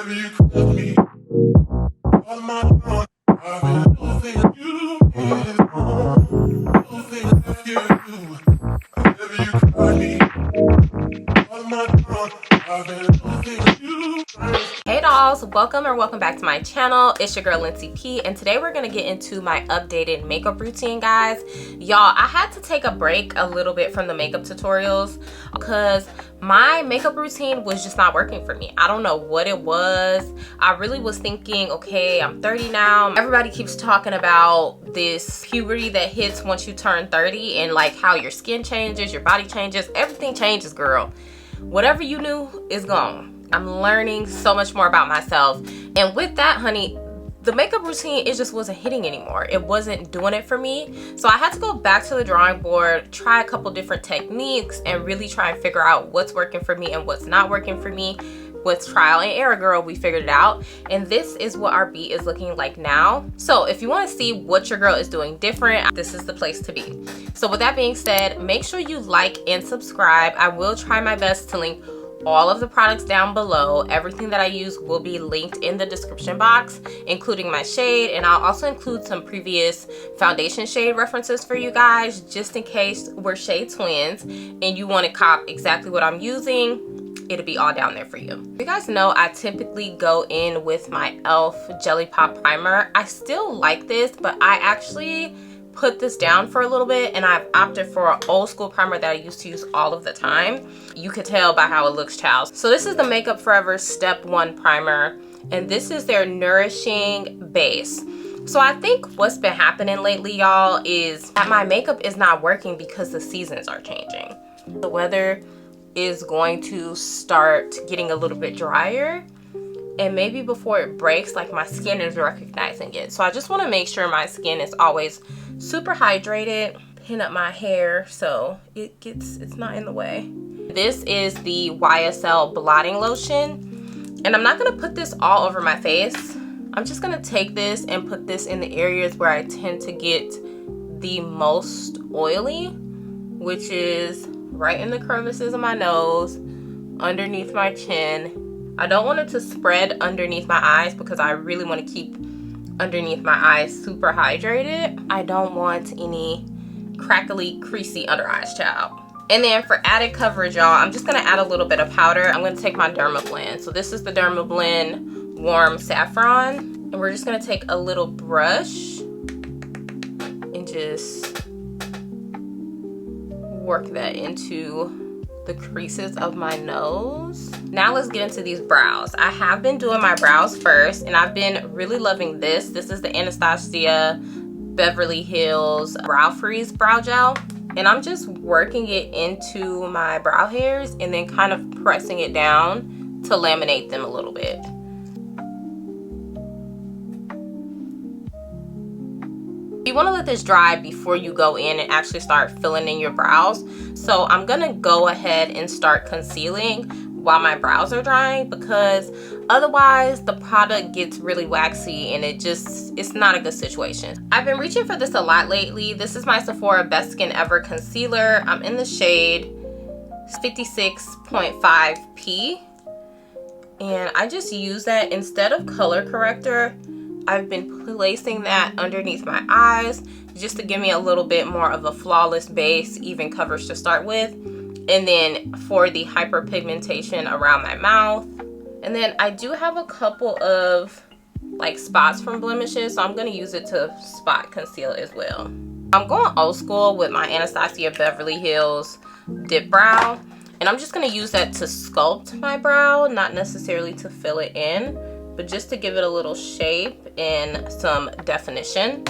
Hey dolls, welcome back to my channel. It's your girl Lindsay P, and today we're gonna get into my updated makeup routine, guys. Y'all, I had to take a break a little bit from the makeup tutorials because my makeup routine was just not working for me. I don't know what it was. I really was thinking, okay, I'm 30 now. Everybody keeps talking about this puberty that hits once you turn 30 and like how your skin changes, your body changes, everything changes, girl. Whatever you knew is gone. I'm learning so much more about myself, and with that, honey, the makeup routine, it just wasn't hitting anymore. It wasn't doing it for me. So I had to go back to the drawing board, try a couple different techniques, and really try and figure out what's working for me and what's not working for me. With trial and error, girl, we figured it out, and this is what our beat is looking like now. So if you want to see what your girl is doing different, this is the place to be. So with that being said, make sure you like and subscribe. I will try my best to link all of the products down below. Everything that I use will be linked in the description box, including my shade, and I'll also include some previous foundation shade references for you guys, just in case we're shade twins and you want to cop exactly what I'm using. It'll be all down there for you. You guys know I typically go in with my e.l.f. Jelly Pop Primer. I still like this, but I actually put this down for a little bit, and I've opted for an old school primer that I used to use all of the time. You could tell by how it looks, child. So this is the Makeup Forever Step 1 primer, and this is their Nourishing base. So I think what's been happening lately, y'all, is that my makeup is not working because the seasons are changing. The weather is going to start getting a little bit drier, and maybe before it breaks, like, my skin is recognizing it. So I just want to make sure my skin is always super hydrated. Pin up my hair so it's not in the way. This is the YSL Blotting Lotion, and I'm not gonna put this all over my face. I'm just gonna take this and put this in the areas where I tend to get the most oily, which is right in the crevices of my nose, underneath my chin. I don't want it to spread underneath my eyes because I really want to keep underneath my eyes super hydrated. I don't want any crackly, creasy under eyes, child. And then for added coverage, y'all, I'm just gonna add a little bit of powder. I'm gonna take my Derma blend. So this is the Derma blend Warm Saffron, and we're just gonna take a little brush and just work that into the creases of my nose. Now let's get into these brows. I have been doing my brows first, and I've been really loving this. This is the Anastasia Beverly Hills Brow Freeze Brow Gel, and I'm just working it into my brow hairs and then kind of pressing it down to laminate them a little bit. You want to let this dry before you go in and actually start filling in your brows. So I'm gonna go ahead and start concealing while my brows are drying, because otherwise the product gets really waxy and it's not a good situation. I've been reaching for this a lot lately. This is my Sephora Best Skin Ever concealer. I'm in the shade 56.5P, and I just use that instead of color corrector. I've been placing that underneath my eyes just to give me a little bit more of a flawless base, even coverage to start with. And then for the hyperpigmentation around my mouth. And then I do have a couple of like spots from blemishes, so I'm gonna use it to spot conceal as well. I'm going old school with my Anastasia Beverly Hills Dip Brow, and I'm just gonna use that to sculpt my brow, not necessarily to fill it in, but just to give it a little shape and some definition.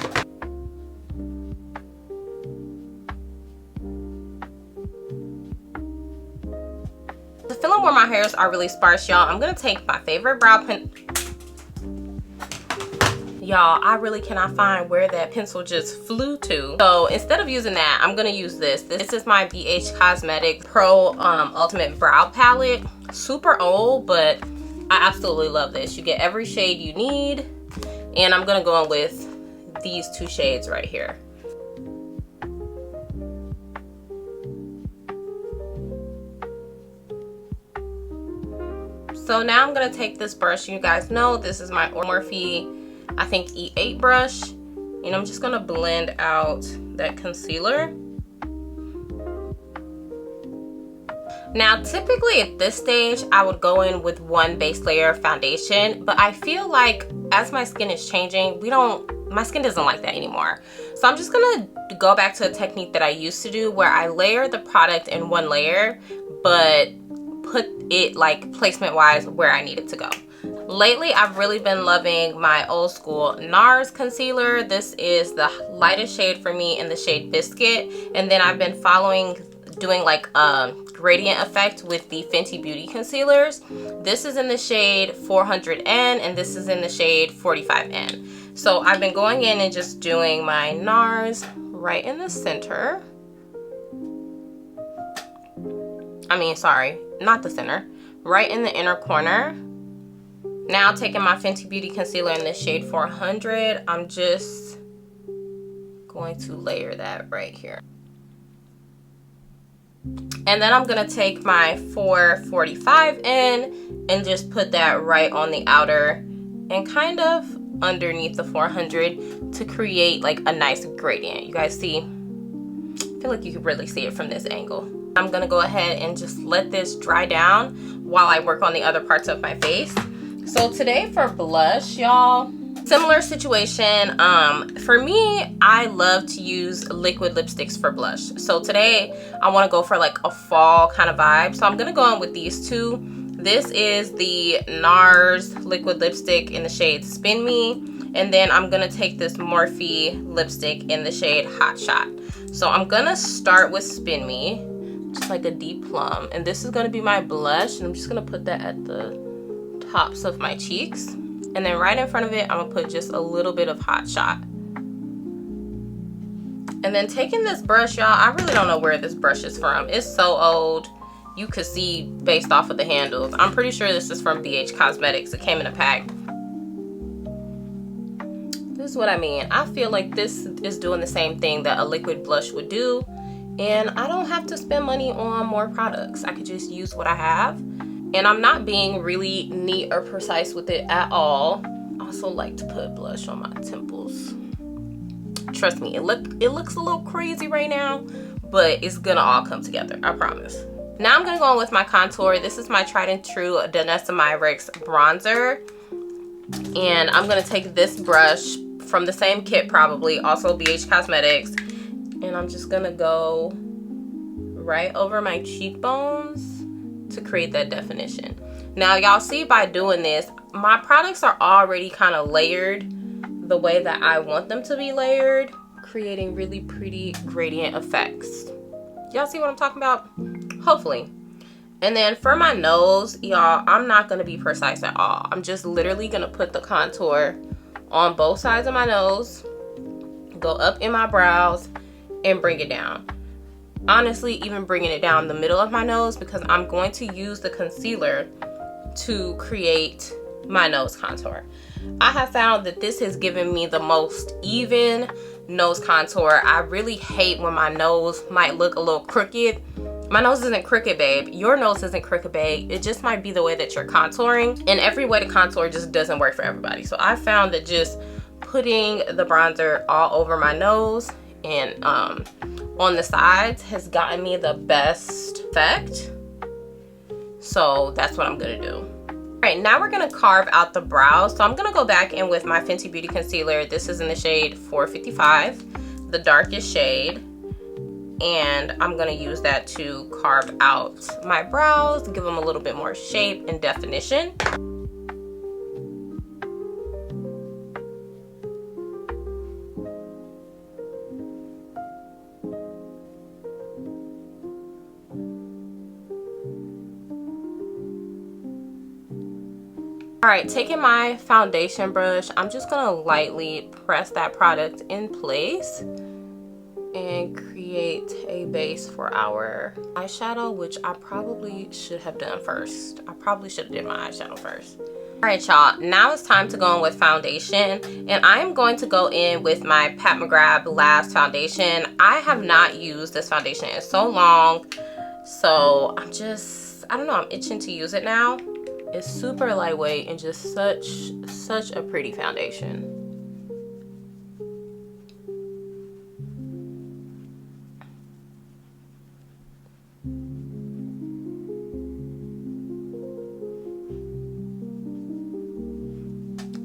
To fill in where my hairs are really sparse, y'all, I'm gonna take my favorite brow pen. Y'all, I really cannot find where that pencil just flew to. So instead of using that, I'm gonna use this. This is my ABH Cosmetics Pro Ultimate Brow Palette. Super old, but I absolutely love this. You get every shade you need, and I'm gonna go in with these two shades right here. So now I'm gonna take this brush. You guys know this is my Morphe, I think E8 brush, and I'm just gonna blend out that concealer. Now, typically at this stage, I would go in with one base layer of foundation, but I feel like as my skin is changing, my skin doesn't like that anymore. So I'm just gonna go back to a technique that I used to do where I layer the product in one layer, but put it like placement wise where I need it to go. Lately, I've really been loving my old school Nars concealer. This is the lightest shade for me in the shade Biscuit. And then I've been doing like a gradient effect with the Fenty Beauty concealers. This is in the shade 400N and this is in the shade 45N. So I've been going in and just doing my Nars right in the center. I mean, sorry, not the center, right in the inner corner. Now taking my Fenty Beauty concealer in the shade 400, I'm just going to layer that right here. And then I'm gonna take my 445N and just put that right on the outer and kind of underneath the 400 to create like a nice gradient. You guys see? I feel like you can really see it from this angle. I'm gonna go ahead and just let this dry down while I work on the other parts of my face. So today for blush, y'all, similar situation. For me, I love to use liquid lipsticks for blush. So today I want to go for like a fall kind of vibe. So I'm gonna go in with these two. This is the Nars liquid lipstick in the shade Spin Me, and then I'm gonna take this Morphe lipstick in the shade Hot Shot. So I'm gonna start with Spin Me, just like a deep plum, and this is gonna be my blush, and I'm just gonna put that at the tops of my cheeks. And then right in front of it, I'm gonna put just a little bit of Hot Shot. And then taking this brush, y'all, I really don't know where this brush is from. It's so old. You could see based off of the handles. I'm pretty sure this is from BH Cosmetics. It came in a pack. This is what I mean. I feel like this is doing the same thing that a liquid blush would do. And I don't have to spend money on more products. I could just use what I have. And I'm not being really neat or precise with it at all. I also like to put blush on my temples. Trust me, it looks a little crazy right now, but it's gonna all come together, I promise. Now I'm gonna go on with my contour. This is my tried and true Danessa Myricks bronzer. And I'm gonna take this brush from the same kit probably, also BH Cosmetics. And I'm just gonna go right over my cheekbones to create that definition. Now y'all see by doing this, my products are already kind of layered the way that I want them to be layered, creating really pretty gradient effects. Y'all see what I'm talking about? Hopefully. And then for my nose, y'all, I'm not gonna be precise at all. I'm just literally gonna put the contour on both sides of my nose, go up in my brows, and bring it down. Honestly, even bringing it down the middle of my nose, because I'm going to use the concealer to create my nose contour. I have found that this has given me the most even nose contour. I really hate when my nose might look a little crooked. My nose isn't crooked, babe. Your nose isn't crooked, babe. It just might be the way that you're contouring, and every way to contour just doesn't work for everybody. So I found that just putting the bronzer all over my nose and on the sides has gotten me the best effect. So that's what I'm gonna do. All right, now we're gonna carve out the brows. So I'm gonna go back in with my Fenty Beauty concealer. This is in the shade 455, the darkest shade. And I'm gonna use that to carve out my brows, give them a little bit more shape and definition. All right, taking my foundation brush, I'm just gonna lightly press that product in place and create a base for our eyeshadow, which I probably should have done first. I probably should have did my eyeshadow first. All right, y'all, now it's time to go in with foundation, and I'm going to go in with my Pat McGrath Labs foundation. I have not used this foundation in so long, so I don't know, I'm itching to use it now. It's super lightweight and just such a pretty foundation.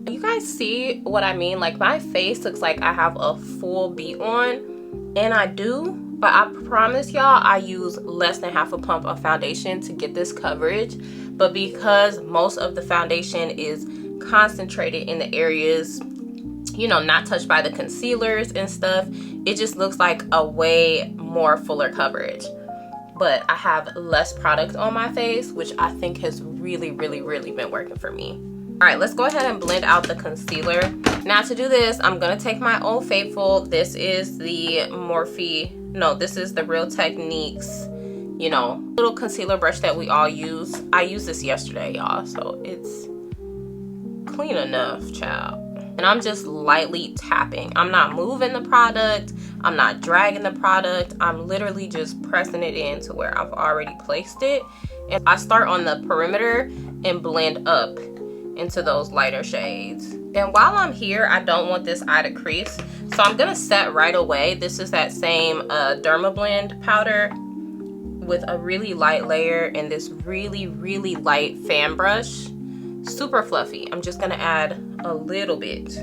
You guys see what I mean? Like, my face looks like I have a full beat on, and I do, but I promise y'all I use less than half a pump of foundation to get this coverage. But because most of the foundation is concentrated in the areas, you know, not touched by the concealers and stuff, it just looks like a way more fuller coverage. But I have less product on my face, which I think has really been working for me. All right, let's go ahead and blend out the concealer. Now to do this, I'm gonna take my Old Faithful. This is the Morphe, no, this is the Real Techniques, you know, little concealer brush that we all use. I used this yesterday, y'all, so it's clean enough, child. And I'm just lightly tapping. I'm not moving the product. I'm not dragging the product. I'm literally just pressing it in to where I've already placed it. And I start on the perimeter and blend up into those lighter shades. And while I'm here, I don't want this eye to crease, so I'm gonna set right away. This is that same Derma blend powder with a really light layer and this really light fan brush. Super fluffy. I'm just gonna add a little bit.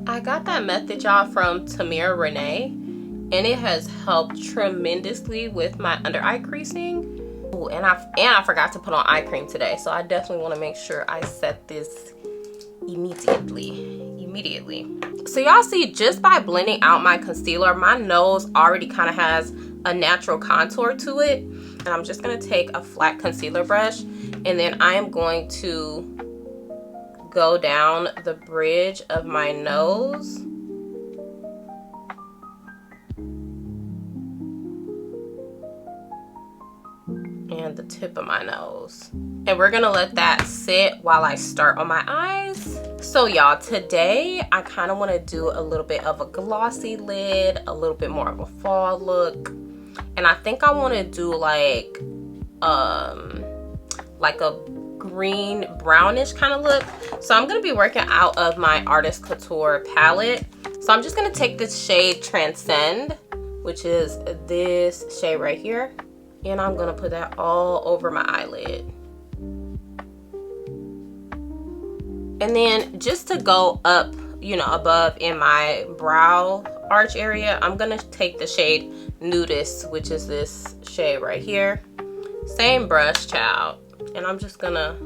I got that method, y'all, from Tamir Renee, and it has helped tremendously with my under eye creasing. Ooh, and I forgot to put on eye cream today, so I definitely want to make sure I set this immediately. So y'all see, just by blending out my concealer, my nose already kind of has a natural contour to it. And I'm just gonna take a flat concealer brush, and then I am going to go down the bridge of my nose. And the tip of my nose. And we're gonna let that sit while I start on my eyes. So y'all, today I kind of want to do a little bit of a glossy lid, a little bit more of a fall look. And I think I want to do like a green brownish kind of look. So I'm gonna be working out of my Artist Couture palette. So I'm just gonna take this shade Transcend, which is this shade right here, and I'm gonna put that all over my eyelid. And then just to go up, you know, above in my brow arch area, I'm gonna take the shade Nudist, which is this shade right here. Same brush, child. And I'm just gonna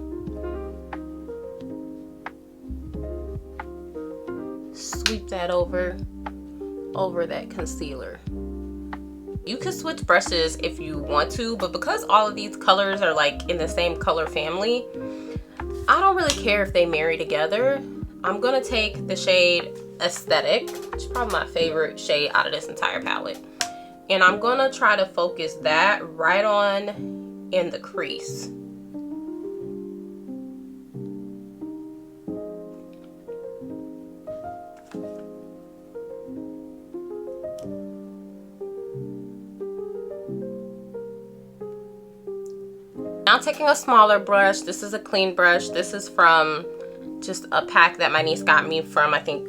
sweep that over that concealer. You can switch brushes if you want to, but because all of these colors are like in the same color family, I don't really care if they marry together. I'm gonna take the shade Aesthetic, which is probably my favorite shade out of this entire palette. And I'm gonna try to focus that right on in the crease. Now taking a smaller brush, this is a clean brush. This is from just a pack that my niece got me from, I think,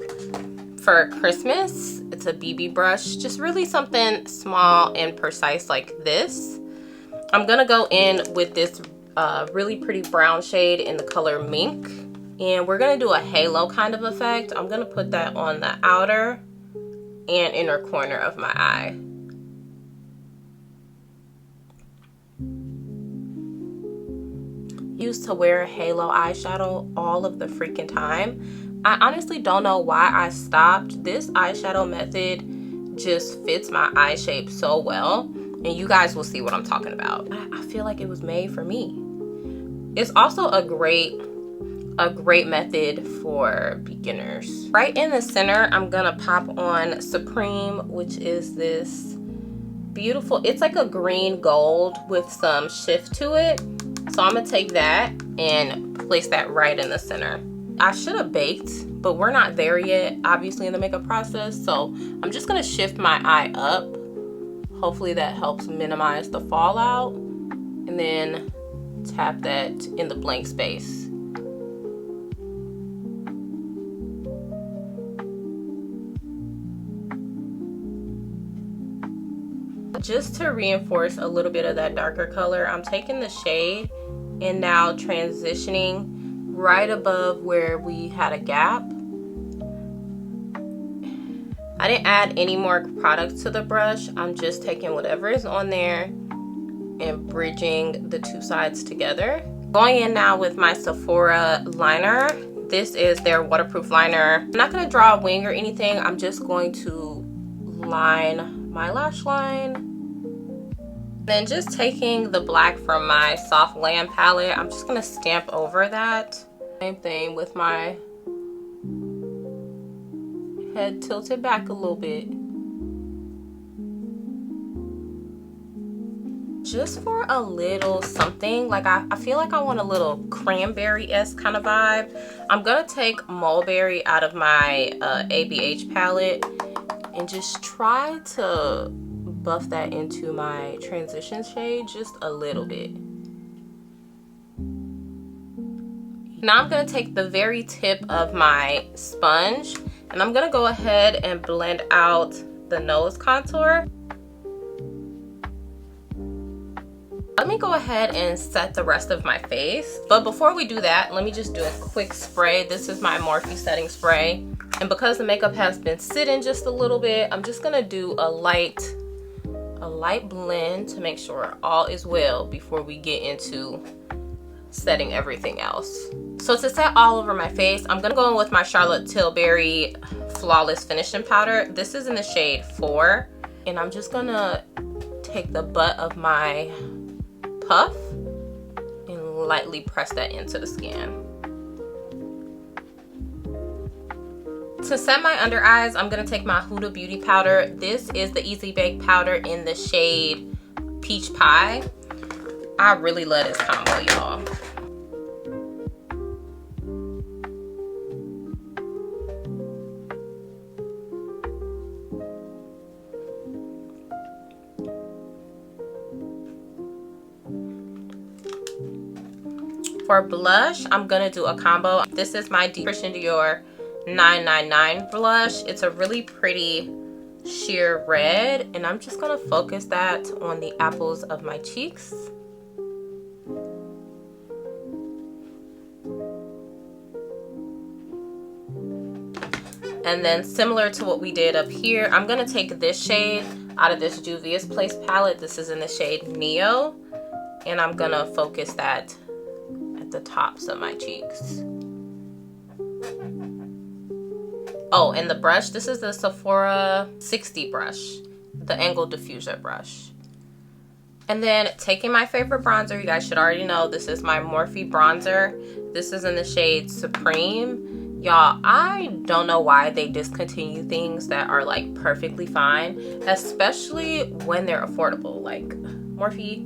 for Christmas. It's a BB brush, just really something small and precise like this. I'm gonna go in with this really pretty brown shade in the color Mink, and we're gonna do a halo kind of effect. I'm gonna put that on the outer and inner corner of my eye. Used to wear halo eyeshadow all of the freaking time. I honestly don't know why I stopped. This eyeshadow method just fits my eye shape so well, and you guys will see what I'm talking about. I feel like it was made for me. It's also a great method for beginners. Right in the center, I'm gonna pop on Supreme, which is this beautiful, it's like a green gold with some shift to it. So I'm gonna take that and place that right in the center. I should have baked, but we're not there yet, obviously, in the makeup process. So I'm just gonna shift my eye up. Hopefully that helps minimize the fallout. And then tap that in the blank space. just to reinforce a little bit of that darker color, I'm taking the shade and now transitioning right above where we had a gap. I didn't add any more products to the brush. I'm just taking whatever is on there and bridging the two sides together. Going in now with my Sephora liner. This is their waterproof liner. I'm not gonna draw a wing or anything. I'm just going to line my lash line. Then just taking the black from my Soft Land palette, I'm just gonna stamp over that. Same thing with my head tilted back a little bit. Just for a little something, like I feel like I want a little cranberry-esque kind of vibe. I'm gonna take Mulberry out of my ABH palette and just try to buff that into my transition shade just a little bit. Now I'm gonna take the very tip of my sponge and I'm gonna go ahead and blend out the nose contour. Let me go ahead and set the rest of my face. But before we do that, let me just do a quick spray. This is my Morphe setting spray. And because the makeup has been sitting just a little bit, I'm just gonna do a light blend to make sure all is well before we get into setting everything else. So to set all over my face, I'm gonna go in with my Charlotte Tilbury Flawless Finishing Powder. This is in the shade 4. And I'm just gonna take the butt of my puff and lightly press that into the skin. To set my under eyes, I'm gonna take my Huda Beauty powder. This is the Easy Bake powder in the shade Peach Pie. I really love this combo, y'all. For blush, I'm gonna do a combo. This is my Christian Dior 999 blush. It's a really pretty sheer red, and I'm just gonna focus that on the apples of my cheeks. And then similar to what we did up here, I'm gonna take this shade out of this Juvia's Place palette. This is in the shade Neo, and I'm gonna focus that at the tops of my cheeks. Oh, and the brush, this is the Sephora 60 brush, the angled diffuser brush. And then taking my favorite bronzer, you guys should already know, this is my Morphe bronzer. This is in the shade Supreme. Y'all, I don't know why they discontinue things that are like perfectly fine, especially when they're affordable. Like, Morphe,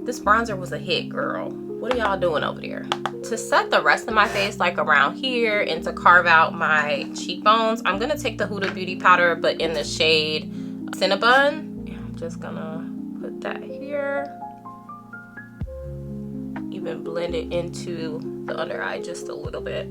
this bronzer was a hit, girl. What are y'all doing over there? To set the rest of my face, like around here, and to carve out my cheekbones, I'm gonna take the Huda Beauty powder, but in the shade Cinnabon. And I'm just gonna put that here. Even blend it into the under eye just a little bit.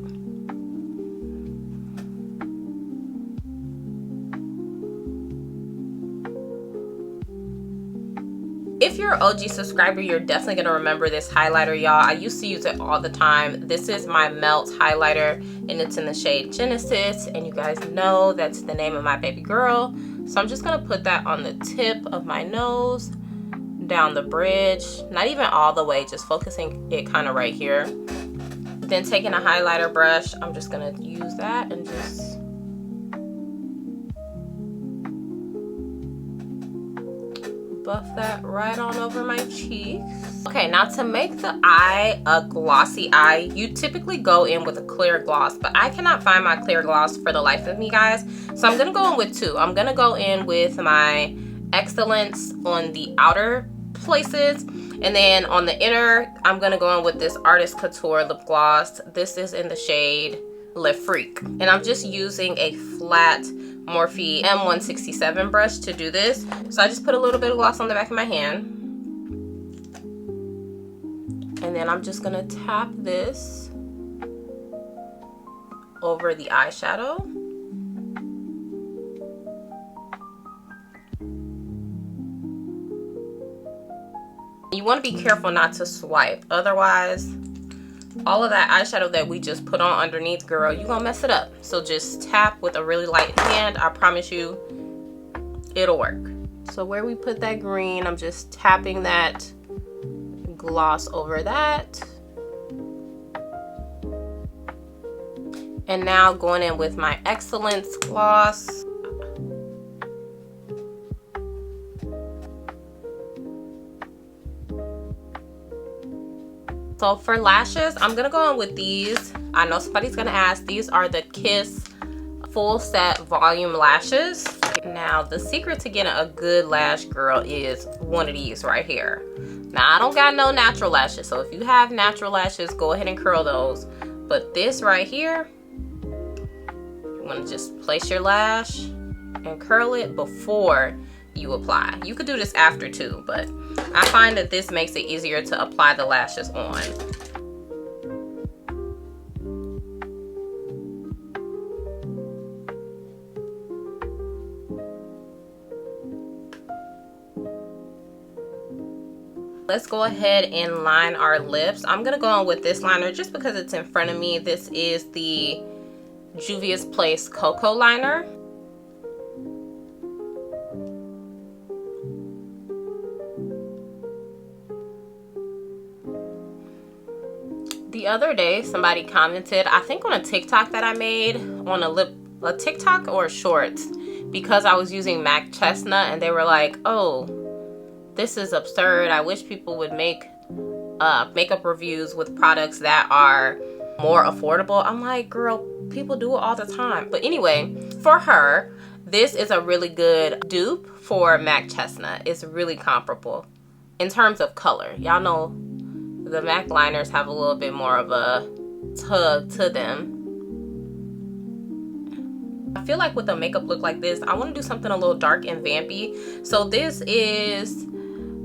If you're an OG subscriber, you're definitely gonna remember this highlighter, y'all. I used to use it all the time. This is my Melt highlighter, and it's in the shade Genesis, and you guys know that's the name of my baby girl. So I'm just gonna put that on the tip of my nose, down the bridge, not even all the way, just focusing it kind of right here. Then taking a highlighter brush, I'm just gonna use that and just buff that right on over my cheeks. Okay, now to make the eye a glossy eye, you typically go in with a clear gloss, but I cannot find my clear gloss for the life of me, guys. So I'm gonna go in with two. I'm gonna go in with my Excellence on the outer places, and then on the inner, I'm gonna go in with this Artist Couture lip gloss. This is in the shade Le Freak, and I'm just using a flat Morphe M167 brush to do this. So I just put a little bit of gloss on the back of my hand, and then I'm just gonna tap this over the eyeshadow. You want to be careful not to swipe, otherwise all of that eyeshadow that we just put on underneath, girl, you're gonna mess it up. So just tap with a really light hand. I promise you it'll work. So where we put that green, I'm just tapping that gloss over that. And now going in with my Excellence gloss. So for lashes, I'm gonna go in with these. I know somebody's gonna ask, these are the Kiss Full Set Volume Lashes. Now, the secret to getting a good lash, girl, is one of these right here. Now, I don't got no natural lashes, so if you have natural lashes, go ahead and curl those. But this right here, you wanna just place your lash and curl it before you apply. You could do this after too, but I find that this makes it easier to apply the lashes on. Let's go ahead and line our lips. I'm gonna go on with this liner just because it's in front of me. This is the Juvia's Place Cocoa Liner. The other day, somebody commented, I think on a TikTok that I made, on a TikTok or a Shorts, because I was using MAC Chestnut, and they were like, oh, this is absurd. I wish people would make makeup reviews with products that are more affordable. I'm like, girl, people do it all the time. But anyway, for her, this is a really good dupe for MAC Chestnut. It's really comparable in terms of color. Y'all know the MAC liners have a little bit more of a tug to them. I feel like with a makeup look like this, I want to do something a little dark and vampy. So this is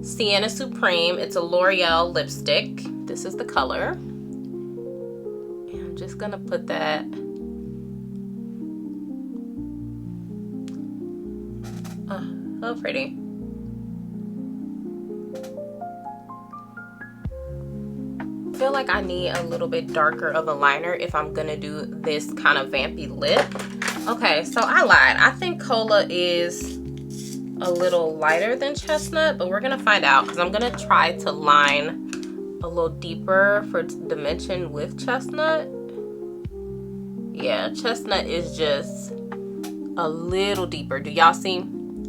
Sienna Supreme. It's a L'Oreal lipstick. This is the color. And I'm just gonna put that so pretty. I feel like I need a little bit darker of a liner if I'm gonna do this kind of vampy lip. Okay, so I lied. I think Cola is a little lighter than Chestnut, but we're gonna find out because I'm gonna try to line a little deeper for dimension with Chestnut. Yeah, Chestnut is just a little deeper. Do y'all see?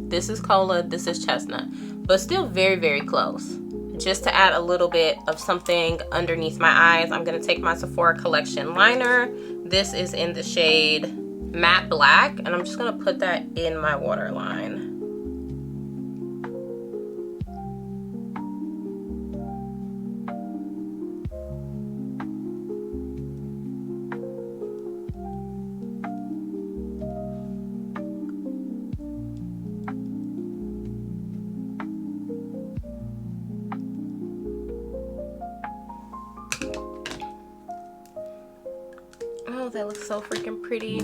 This is Cola, this is Chestnut, but still very, very close. Just to add a little bit of something underneath my eyes, I'm gonna take my Sephora Collection liner. This is in the shade Matte Black, and I'm just gonna put that in my waterline. Oh, that looks so freaking pretty.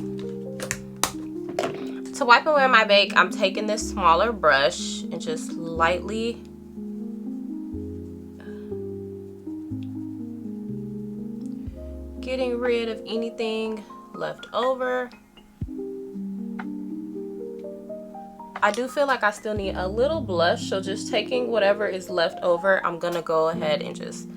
To wipe away my bake, I'm taking this smaller brush and just lightly getting rid of anything left over. I do feel like I still need a little blush, so just taking whatever is left over, I'm gonna go ahead and just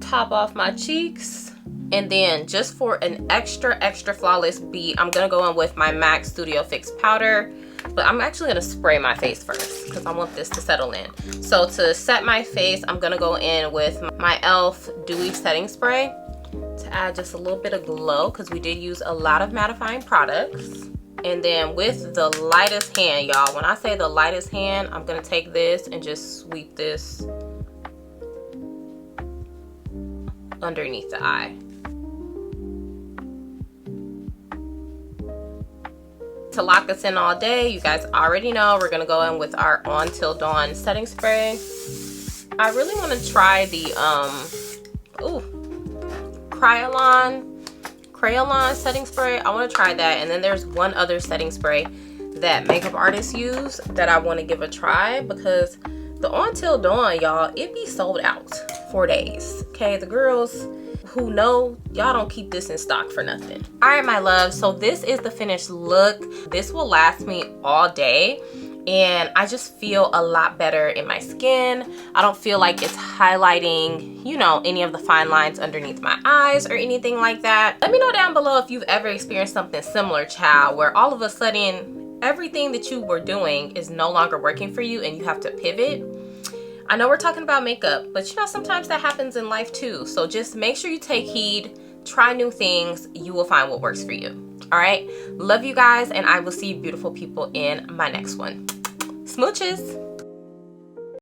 top off my cheeks. And then just for an extra flawless beat, I'm gonna go in with my MAC Studio Fix powder, but I'm actually gonna spray my face first because I want this to settle in. So to set my face, I'm gonna go in with my e.l.f. Dewy Setting Spray to add just a little bit of glow because we did use a lot of mattifying products. And then with the lightest hand, y'all, when I say the lightest hand, I'm gonna take this and just sweep this underneath the eye. To lock us in all day, you guys already know we're gonna go in with our On Till Dawn setting spray. I really want to try the Crayon setting spray. I want to try that. And then there's one other setting spray that makeup artists use that I want to give a try because The On Till Dawn, y'all, it be sold out for days. Okay, the girls who know, y'all don't keep this in stock for nothing. All right, my love, so this is the finished look. This will last me all day, and I just feel a lot better in my skin. I don't feel like it's highlighting, you know, any of the fine lines underneath my eyes or anything like that. Let me know down below if you've ever experienced something similar, child, where all of a sudden everything that you were doing is no longer working for you and you have to pivot. I know we're talking about makeup, but you know, sometimes that happens in life too. So just make sure you take heed, try new things, you will find what works for you. All right, love you guys, and I will see you beautiful people in my next one. Smooches.